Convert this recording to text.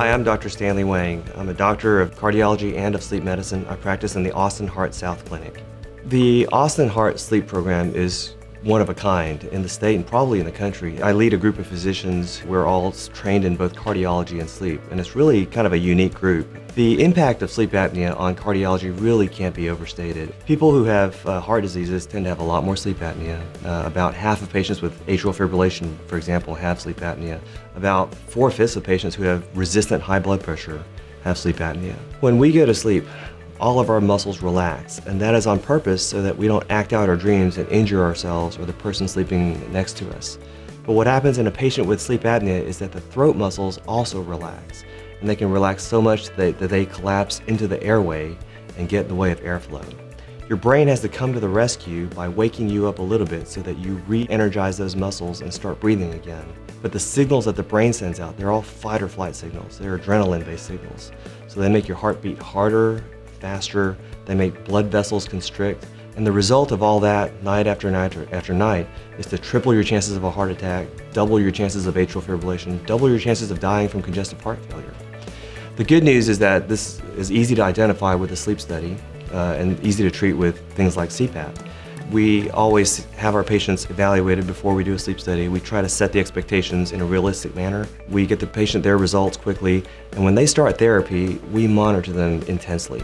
Hi, I'm Dr. Stanley Wang. I'm a doctor of cardiology and of sleep medicine. I practice in the Austin Heart South Clinic. The Austin Heart Sleep Program is one of a kind in the state and probably in the country. I lead a group of physicians. We're all trained in both cardiology and sleep, and it's really kind of a unique group. The impact of sleep apnea on cardiology really can't be overstated. People who have heart diseases tend to have a lot more sleep apnea. About half of patients with atrial fibrillation, for example, have sleep apnea. About 4/5 of patients who have resistant high blood pressure have sleep apnea. When we go to sleep, all of our muscles relax, and that is on purpose so that we don't act out our dreams and injure ourselves or the person sleeping next to us. But what happens in a patient with sleep apnea is that the throat muscles also relax, and they can relax so much that they collapse into the airway and get in the way of airflow. Your brain has to come to the rescue by waking you up a little bit so that you re-energize those muscles and start breathing again. But the signals that the brain sends out, they're all fight or flight signals. They're adrenaline-based signals. So they make your heart beat harder, faster, they make blood vessels constrict, and the result of all that night after night after night is to triple your chances of a heart attack, double your chances of atrial fibrillation, double your chances of dying from congestive heart failure. The good news is that this is easy to identify with a sleep study and easy to treat with things like CPAP. We always have our patients evaluated before we do a sleep study. We try to set the expectations in a realistic manner. We get the patient their results quickly, and when they start therapy, we monitor them intensely.